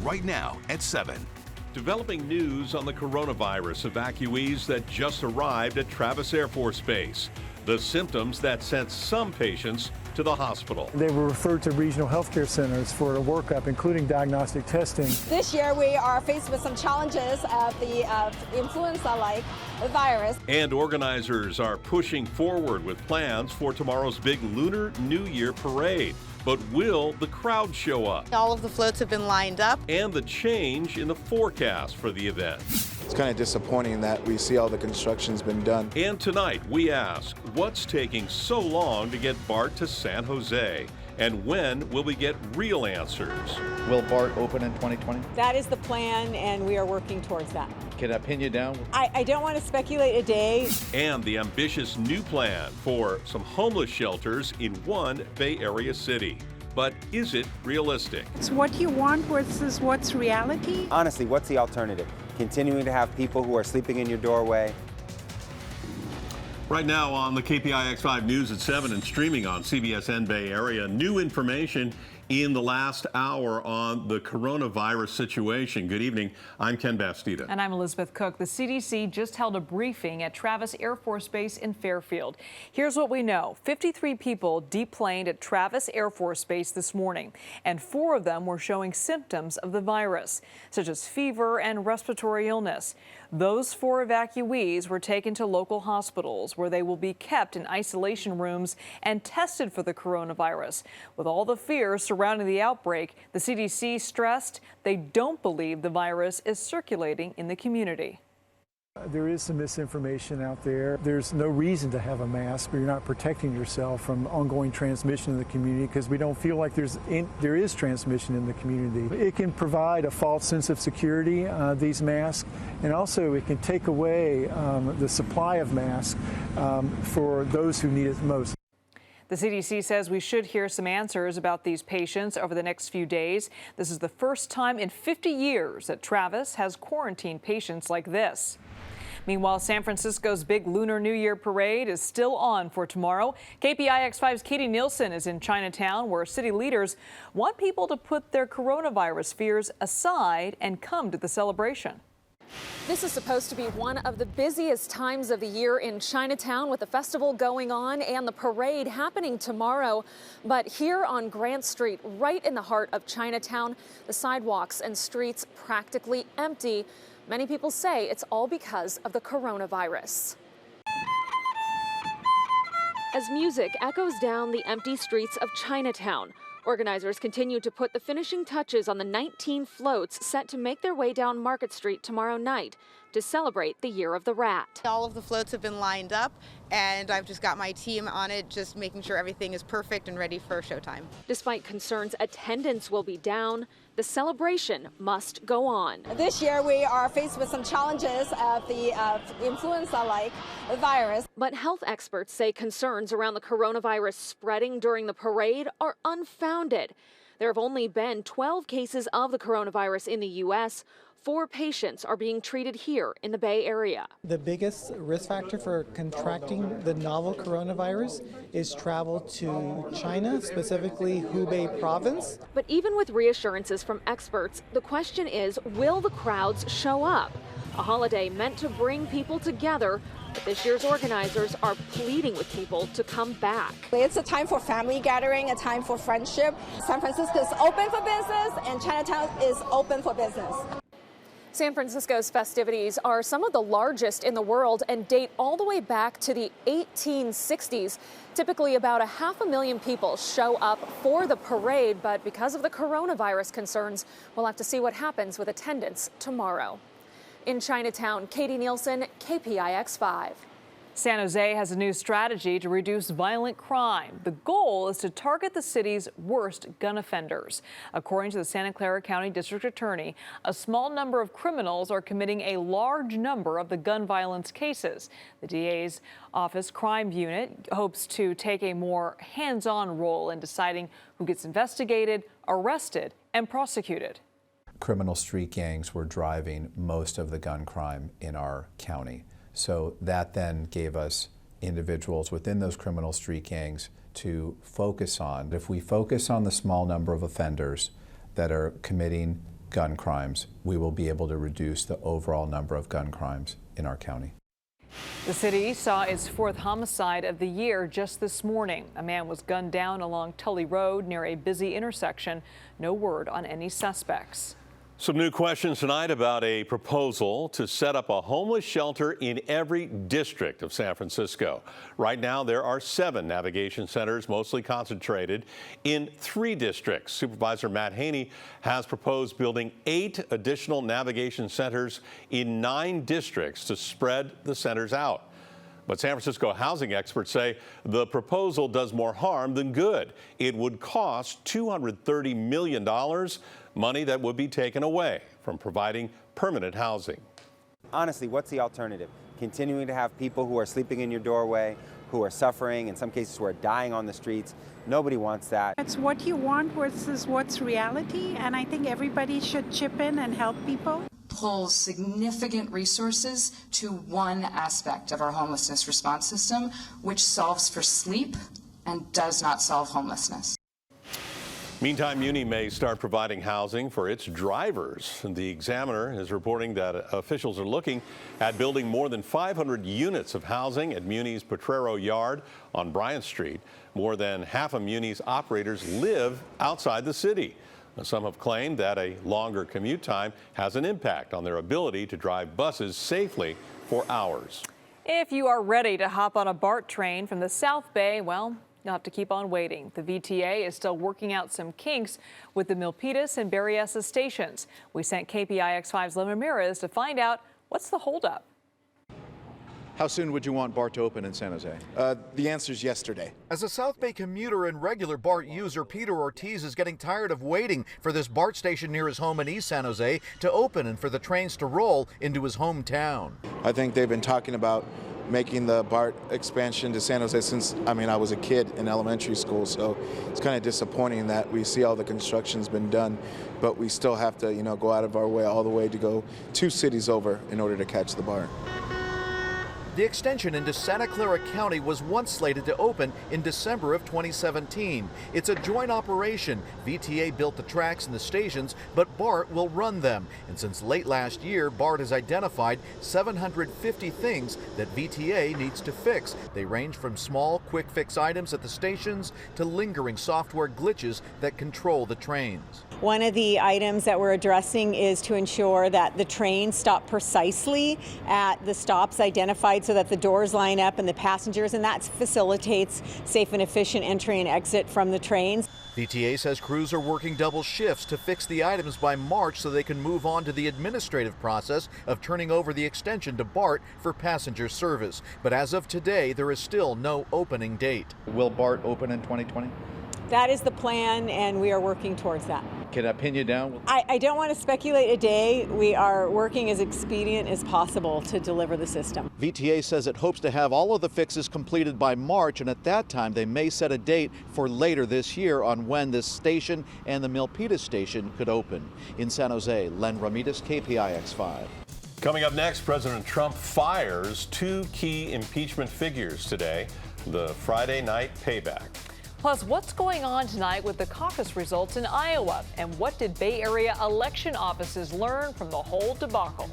right now at 7. Developing news on the coronavirus evacuees that just arrived at Travis Air Force Base. The symptoms that sent some patients to the hospital. They were referred to regional healthcare centers for a workup, including diagnostic testing. This year we are faced with some challenges of the influenza-like virus. And organizers are pushing forward with plans for tomorrow's big Lunar New Year parade. But will the crowd show up? All of the floats have been lined up. And the change in the forecast for the event. It's kind of disappointing that we see all the construction's been done. And tonight we ask, what's taking so long to get BART to San Jose? And when will we get real answers? Will BART open in 2020? That is the plan, and we are working towards that. Can I pin you down? I don't want to speculate a day. And the ambitious new plan for some homeless shelters in one Bay Area city. But is it realistic? It's what you want versus what's reality. Honestly, what's the alternative? Continuing to have people who are sleeping in your doorway? Right now on the KPIX 5 News at 7 and streaming on CBS Bay Area, new information in the last hour on the coronavirus situation. Good evening. I'm Ken Bastida. And I'm Elizabeth Cook. The CDC just held a briefing at Travis Air Force Base in Fairfield. Here's what we know. 53 people deplaned at Travis Air Force Base this morning, and 4 of them were showing symptoms of the virus, such as fever and respiratory illness. Those 4 evacuees were taken to local hospitals where they will be kept in isolation rooms and tested for the coronavirus. With all the fears surrounding the outbreak, the CDC stressed they don't believe the virus is circulating in the community. There is some misinformation out there. There's no reason to have a mask, but you're not protecting yourself from ongoing transmission in the community because we don't feel like there is transmission in the community. It can provide a false sense of security, these masks, and also it can take away the supply of masks for those who need it most. The CDC says we should hear some answers about these patients over the next few days. This is the first time in 50 years that Travis has quarantined patients like this. Meanwhile, San Francisco's big Lunar New Year parade is still on for tomorrow. KPIX 5's Katie Nielsen is in Chinatown, where city leaders want people to put their coronavirus fears aside and come to the celebration. This is supposed to be one of the busiest times of the year in Chinatown, with the festival going on and the parade happening tomorrow. But here on Grant Street, right in the heart of Chinatown, the sidewalks and streets practically empty. Many people say it's all because of the coronavirus. As music echoes down the empty streets of Chinatown, organizers continue to put the finishing touches on the 19 floats set to make their way down Market Street tomorrow night to celebrate the Year of the Rat. All of the floats have been lined up, and I've just got my team on it, just making sure everything is perfect and ready for showtime. Despite concerns attendance will be down, the celebration must go on. This year we are faced with some challenges of the influenza-like virus. But health experts say concerns around the coronavirus spreading during the parade are unfounded. There have only been 12 cases of the coronavirus in the U.S. 4 patients are being treated here in the Bay Area. The biggest risk factor for contracting the novel coronavirus is travel to China, specifically Hubei province. But even with reassurances from experts, the question is, will the crowds show up? A holiday meant to bring people together, but this year's organizers are pleading with people to come back. It's a time for family gathering, a time for friendship. San Francisco is open for business, and Chinatown is open for business. San Francisco's festivities are some of the largest in the world and date all the way back to the 1860s. Typically, about 500,000 people show up for the parade, but because of the coronavirus concerns, we'll have to see what happens with attendance tomorrow. In Chinatown, Katie Nielsen, KPIX 5. San Jose has a new strategy to reduce violent crime. The goal is to target the city's worst gun offenders. According to the Santa Clara County District Attorney, a small number of criminals are committing a large number of the gun violence cases. The DA's office crime unit hopes to take a more hands-on role in deciding who gets investigated, arrested, and prosecuted. Criminal street gangs were driving most of the gun crime in our county. So that then gave us individuals within those criminal street gangs to focus on. If we focus on the small number of offenders that are committing gun crimes, we will be able to reduce the overall number of gun crimes in our county. The city saw its 4th homicide of the year just this morning. A man was gunned down along Tully Road near a busy intersection. No word on any suspects. Some new questions tonight about a proposal to set up a homeless shelter in every district of San Francisco. Right now, there are 7 navigation centers, mostly concentrated in 3 districts. Supervisor Matt Haney has proposed building 8 additional navigation centers in 9 districts to spread the centers out. But San Francisco housing experts say the proposal does more harm than good. It would cost $230 million, money that would be taken away from providing permanent housing. Honestly, what's the alternative? Continuing to have people who are sleeping in your doorway, who are suffering, in some cases who are dying on the streets. Nobody wants that. It's what you want versus what's reality, and I think everybody should chip in and help people. Pulls significant resources to one aspect of our homelessness response system, which solves for sleep and does not solve homelessness. Meantime, Muni may start providing housing for its drivers. The Examiner is reporting that officials are looking at building more than 500 units of housing at Muni's Potrero Yard on Bryant Street. More than half of Muni's operators live outside the city. Some have claimed that a longer commute time has an impact on their ability to drive buses safely for hours. If you are ready to hop on a BART train from the South Bay, well, you'll have to keep on waiting. The VTA is still working out some kinks with the Milpitas and Berryessa stations. We sent KPIX 5's Len Ramirez to find out what's the holdup. How soon would you want BART to open in San Jose? The answer is yesterday. As a South Bay commuter and regular BART user, Peter Ortiz is getting tired of waiting for this BART station near his home in East San Jose to open and for the trains to roll into his hometown. I think they've been talking about making the BART expansion to San Jose since, I was a kid in elementary school, so it's kind of disappointing that we see all the construction's been done, but we still have to, go out of our way all the way to go 2 cities over in order to catch the BART. The extension into Santa Clara County was once slated to open in December of 2017. It's a joint operation. VTA built the tracks and the stations, but BART will run them. And since late last year, BART has identified 750 things that VTA needs to fix. They range from small, quick fix items at the stations to lingering software glitches that control the trains. One of the items that we're addressing is to ensure that the trains stop precisely at the stops identified so that the doors line up and the passengers, and that facilitates safe and efficient entry and exit from the trains. VTA says crews are working double shifts to fix the items by March so they can move on to the administrative process of turning over the extension to BART for passenger service. But as of today, there is still no opening date. Will BART open in 2020? That is the plan, and we are working towards that. Can I pin you down? I don't want to speculate a day. We are working as expedient as possible to deliver the system. VTA says it hopes to have all of the fixes completed by March, and at that time they may set a date for later this year on when this station and the Milpitas station could open. In San Jose, Len Ramirez, KPIX 5. Coming up next, President Trump fires 2 key impeachment figures today, the Friday night payback. Plus, what's going on tonight with the caucus results in Iowa? And what did Bay Area election offices learn from the whole debacle?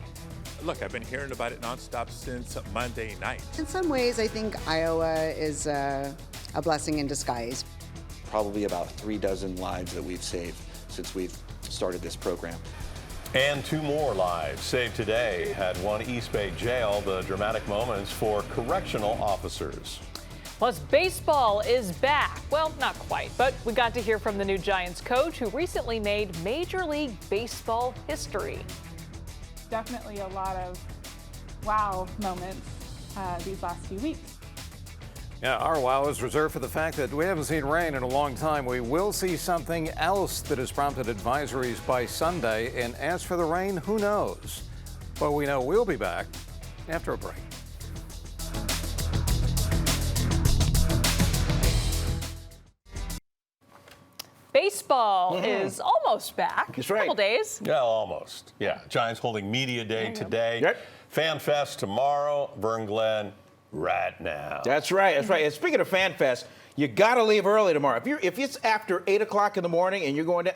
Look, I've been hearing about it nonstop since Monday night. In some ways, I think Iowa is a blessing in disguise. Probably about 3 dozen lives that we've saved since we've started this program. And 2 more lives saved today at one East Bay jail, the dramatic moments for correctional officers. Plus, baseball is back. Well, not quite, but we got to hear from the new Giants coach who recently made Major League Baseball history. Definitely a lot of wow moments these last few weeks. Yeah, our wow is reserved for the fact that we haven't seen rain in a long time. We will see something else that has prompted advisories by Sunday. And as for the rain, who knows? But we know we'll be back after a break. Baseball is almost back. That's right. Couple days. Yeah, almost. Yeah, Giants holding Media Day today. Yep. Fan Fest tomorrow. Vern Glenn right now. That's right. That's right. And speaking of Fan Fest, you got to leave early tomorrow. If it's after 8 o'clock in the morning and you're going to,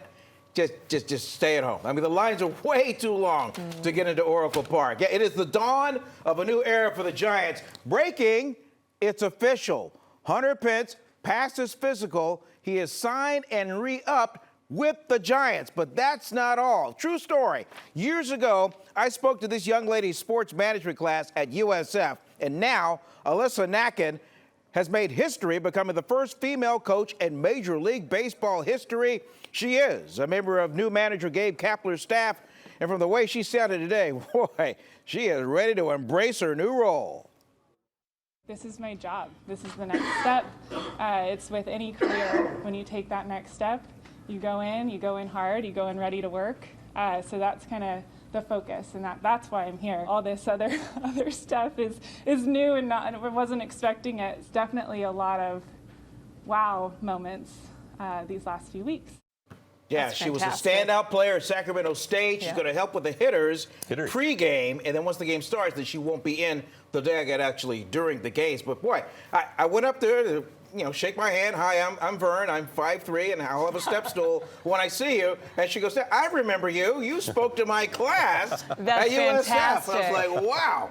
just stay at home. I mean, the lines are way too long to get into Oracle Park. Yeah, it is the dawn of a new era for the Giants. Breaking, it's official. Hunter Pence passed his physical. He is signed and re-upped with the Giants, but that's not all. True story. Years ago, I spoke to this young lady's sports management class at USF, and now Alyssa Nacken has made history, becoming the first female coach in Major League Baseball history. She is a member of new manager Gabe Kapler's staff, and from the way she sounded today, boy, she is ready to embrace her new role. This is my job. This is the next step. It's with any career. When you take that next step, you go in hard, you go in ready to work. So that's kind of the focus, and that's why I'm here. All this other stuff is new and I wasn't expecting it. It's definitely a lot of wow moments these last few weeks. Yeah, she was a standout player at Sacramento State. She's going to help with the hitters pregame, and then once the game starts, then she won't be in the day actually during the games. But boy, I went up there to shake my hand. Hi, I'm Vern. I'm 5'3", and I'll have a step stool when I see you. And she goes, I remember you. You spoke to my class at USF. Fantastic. I was like, wow.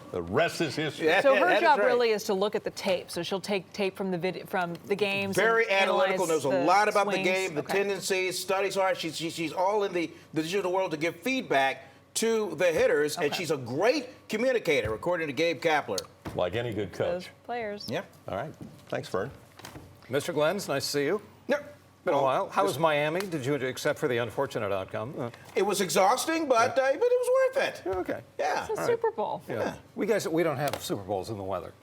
The rest is history. So her job really is to look at the tape. So she'll take tape from the games. Very and analytical. Knows a lot about the game, the okay. tendencies, studies hard. She's all in the digital world to give feedback to the hitters, and she's a great communicator, according to Gabe Kapler. Like any good coach. Those players. Yeah. All right. Thanks, Vern. Mr. Glenn's, nice to see you. Yep. Been a while. How was Miami? Did you, except for the unfortunate outcome? It was exhausting, but it was worth it. Okay. Yeah. It's a Super Bowl. Yeah. We don't have Super Bowls in the weather,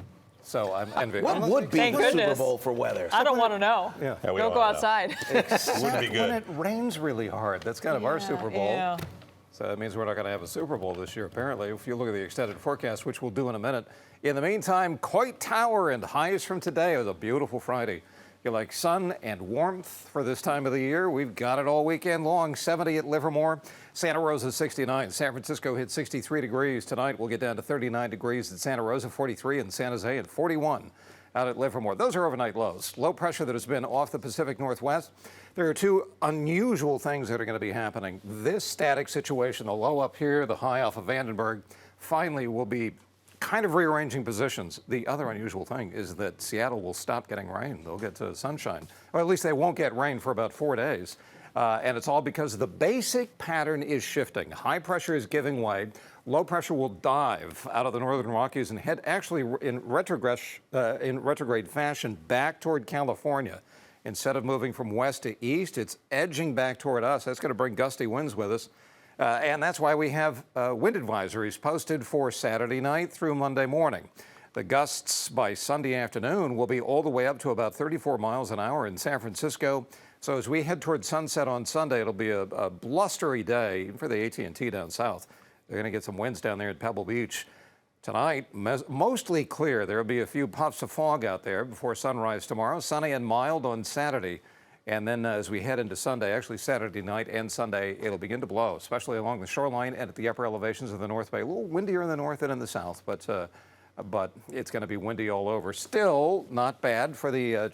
so I'm envious. What would be the Super Bowl for weather? I don't want to know. Yeah. Don't go outside. Wouldn't be good. When it rains really hard. That's kind of our Super Bowl. Yeah. So that means we're not going to have a Super Bowl this year, apparently, if you look at the extended forecast, which we'll do in a minute. In the meantime, Coit Tower and highs from today. It was a beautiful Friday. You like sun and warmth for this time of the year? We've got it all weekend long. 70 at Livermore. Santa Rosa 69. San Francisco hit 63 degrees. Tonight we'll get down to 39 degrees at Santa Rosa, 43 in San Jose, and 41 out at Livermore. Those are overnight lows. Low pressure that has been off the Pacific Northwest. There are two unusual things that are going to be happening. This static situation, the low up here, the high off of Vandenberg, finally will be kind of rearranging positions. The other unusual thing is that Seattle will stop getting rain. They'll get sunshine, or at least they won't get rain for about 4 days. And it's all because the basic pattern is shifting. High pressure is giving way. Low pressure will dive out of the northern Rockies and head actually in retrograde fashion back toward California. Instead of moving from west to east, it's edging back toward us. That's going to bring gusty winds with us. And that's why we have wind advisories posted for Saturday night through Monday morning. The gusts by Sunday afternoon will be all the way up to about 34 miles an hour in San Francisco. So as we head toward sunset on Sunday, it'll be a blustery day for the AT&T down south. They're going to get some winds down there at Pebble Beach. Tonight, mostly clear. There will be a few puffs of fog out there before sunrise tomorrow. Sunny and mild on Saturday. And then as we head into Sunday, actually Saturday night and Sunday, it'll begin to blow, especially along the shoreline and at the upper elevations of the North Bay. A little windier in the north than in the south, but it's going to be windy all over. Still not bad for the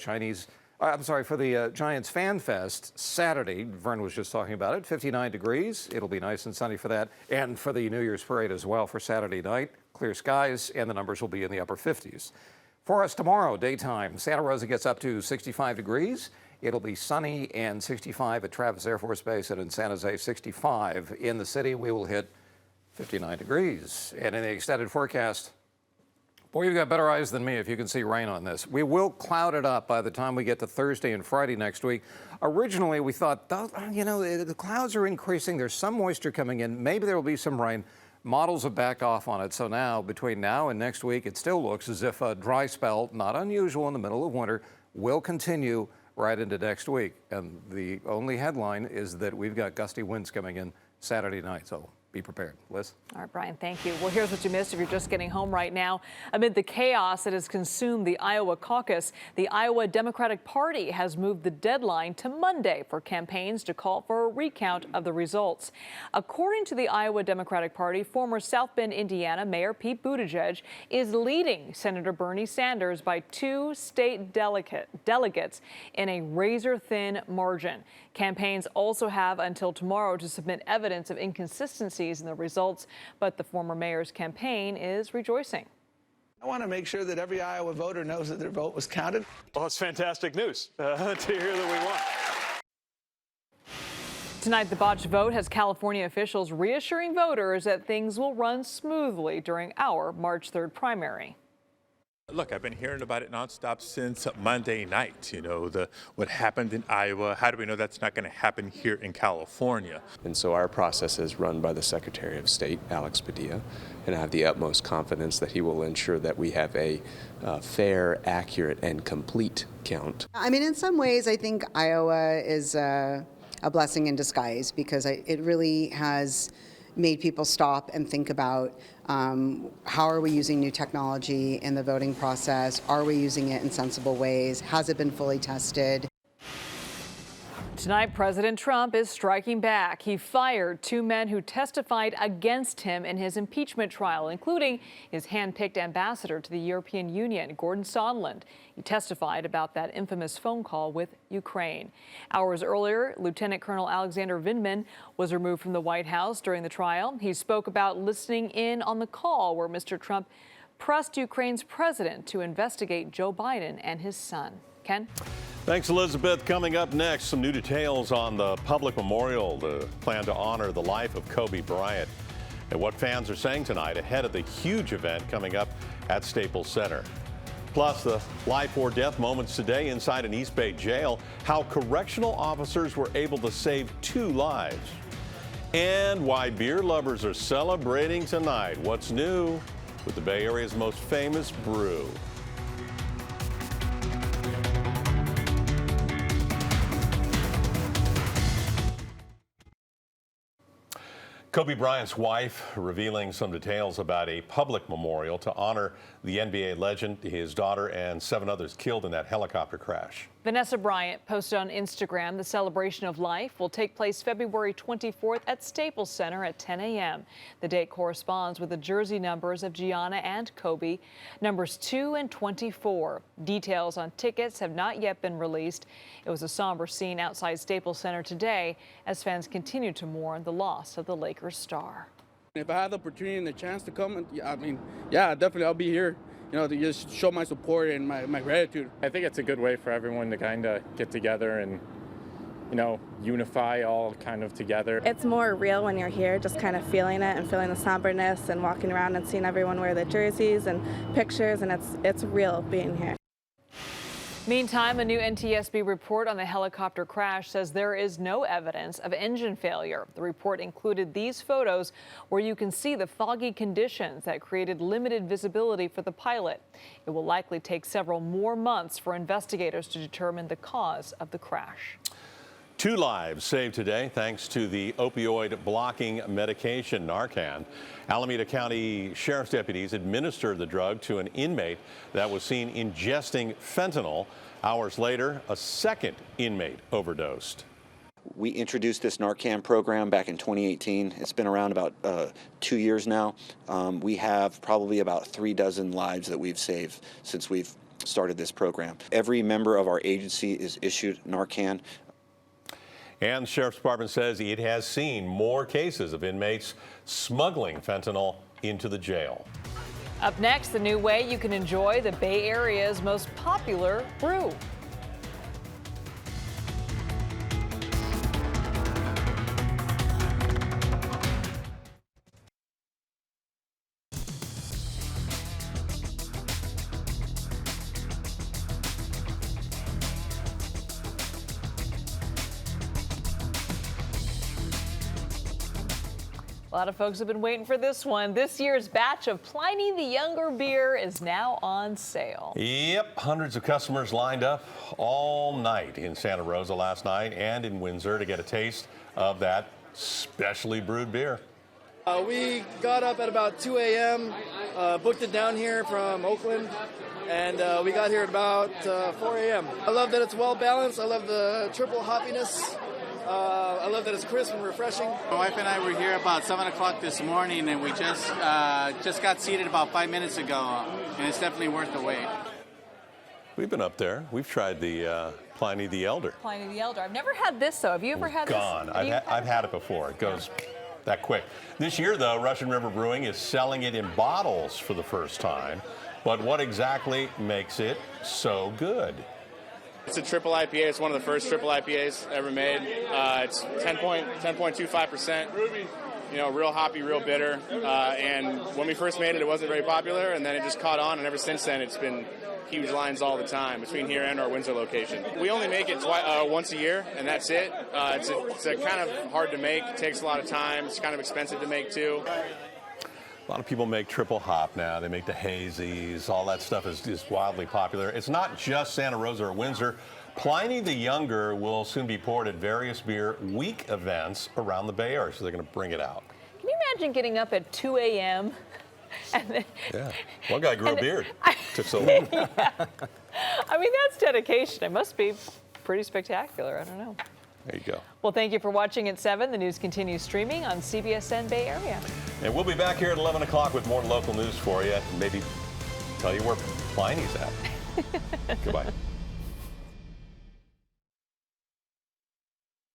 Giants Fan Fest Saturday. Vern was just talking about it. 59 degrees. It'll be nice and sunny for that. And for the New Year's parade as well for Saturday night. Clear skies, and the numbers will be in the upper 50s. For us tomorrow, daytime, Santa Rosa gets up to 65 degrees. It'll be sunny and 65 at Travis Air Force Base, and in San Jose, 65. In the city, we will hit 59 degrees. And in the extended forecast, boy, you've got better eyes than me if you can see rain on this. We will cloud it up by the time we get to Thursday and Friday next week. Originally, we thought, the clouds are increasing. There's some moisture coming in. Maybe there will be some rain. Models have backed off on it. So now, between now and next week, it still looks as if a dry spell, not unusual in the middle of winter, will continue right into next week. And the only headline is that we've got gusty winds coming in Saturday night. So be prepared. Liz? All right, Brian, thank you. Well, here's what you missed if you're just getting home right now. Amid the chaos that has consumed the Iowa caucus, the Iowa Democratic Party has moved the deadline to Monday for campaigns to call for a recount of the results. According to the Iowa Democratic Party, former South Bend, Indiana Mayor Pete Buttigieg is leading Senator Bernie Sanders by 2 state delegates in a razor-thin margin. Campaigns also have until tomorrow to submit evidence of inconsistencies in the results, but the former mayor's campaign is rejoicing. I want to make sure that every Iowa voter knows that their vote was counted. Well, it's fantastic news to hear that we won. Tonight, the botched vote has California officials reassuring voters that things will run smoothly during our March 3rd primary. Look, I've been hearing about it nonstop since Monday night. You know, what happened in Iowa. How do we know that's not going to happen here in California? And so our process is run by the Secretary of State, Alex Padilla, and I have the utmost confidence that he will ensure that we have a fair, accurate, and complete count. I mean, in some ways, I think Iowa is a blessing in disguise because it really has made people stop and think about how are we using new technology in the voting process? Are we using it in sensible ways? Has it been fully tested? Tonight, President Trump is striking back. He fired 2 men who testified against him in his impeachment trial, including his hand-picked ambassador to the European Union, Gordon Sondland. He testified about that infamous phone call with Ukraine. Hours earlier, Lieutenant Colonel Alexander Vindman was removed from the White House during the trial. He spoke about listening in on the call where Mr. Trump pressed Ukraine's president to investigate Joe Biden and his son. Ken? Thanks, Elizabeth. Coming up next, some new details on the public memorial, the plan to honor the life of Kobe Bryant, and what fans are saying tonight ahead of the huge event coming up at Staples Center. Plus, the life or death moments today inside an East Bay jail, how correctional officers were able to save 2 lives, and why beer lovers are celebrating tonight. What's new with the Bay Area's most famous brew? Kobe Bryant's wife revealing some details about a public memorial to honor the NBA legend, his daughter, and 7 others killed in that helicopter crash. Vanessa Bryant posted on Instagram the celebration of life will take place February 24th at Staples Center at 10 a.m. The date corresponds with the jersey numbers of Gianna and Kobe, numbers 2 and 24. Details on tickets have not yet been released. It was a somber scene outside Staples Center today as fans continue to mourn the loss of the Lakers star. If I had the opportunity and the chance to come, yeah, definitely I'll be here. You know, to just show my support and my gratitude. I think it's a good way for everyone to kind of get together and, you know, unify all kind of together. It's more real when you're here, just kind of feeling it and feeling the somberness and walking around and seeing everyone wear the jerseys and pictures, and it's real being here. Meantime, a new NTSB report on the helicopter crash says there is no evidence of engine failure. The report included these photos where you can see the foggy conditions that created limited visibility for the pilot. It will likely take several more months for investigators to determine the cause of the crash. 2 lives saved today thanks to the opioid blocking medication Narcan. Alameda County Sheriff's deputies administered the drug to an inmate that was seen ingesting fentanyl. Hours later, a second inmate overdosed. We introduced this Narcan program back in 2018. It's been around about 2 years now. We have probably about 3 dozen lives that we've saved since we've started this program. Every member of our agency is issued Narcan. And the Sheriff's Department says it has seen more cases of inmates smuggling fentanyl into the jail. Up next, the new way you can enjoy the Bay Area's most popular brew. A lot of folks have been waiting for this one. This year's batch of Pliny The Younger beer is now on sale. Yep, hundreds of customers lined up all night in Santa Rosa last night and in Windsor to get a taste of that specially brewed beer. We got up at about 2 a.m., booked it down here from Oakland, and we got here at about 4 a.m. I love that it's well balanced. I love the triple hoppiness. I love that it's crisp and refreshing. My wife and I were here about 7 o'clock this morning, and we just got seated about 5 minutes ago, and it's definitely worth the wait. We've been up there. We've tried the Pliny the Elder. Pliny the Elder. I've never had this, though. Have you ever had this? Gone. I've had it before. It goes that quick. This year, though, Russian River Brewing is selling it in bottles for the first time. But what exactly makes it so good? It's a triple IPA. It's one of the first triple IPAs ever made. It's 10.25%. You know, real hoppy, real bitter. And when we first made it, it wasn't very popular, and then it just caught on. And ever since then, it's been huge lines all the time between here and our Windsor location. We only make it once a year, and that's it. It's a kind of hard to make. It takes a lot of time. It's kind of expensive to make, too. A lot of people make triple hop now. They make the hazies. All that stuff is wildly popular. It's not just Santa Rosa or Windsor. Pliny the Younger will soon be poured at various beer week events around the Bay Area, so they're going to bring it out. Can you imagine getting up at 2 a.m.? And then, yeah. One guy grew a beard. Took so long. Yeah. I mean, that's dedication. It must be pretty spectacular. I don't know. There you go. Well, thank you for watching at 7. The news continues streaming on CBSN Bay Area. And we'll be back here at 11 o'clock with more local news for you. Maybe tell you where Pliny's at. Goodbye.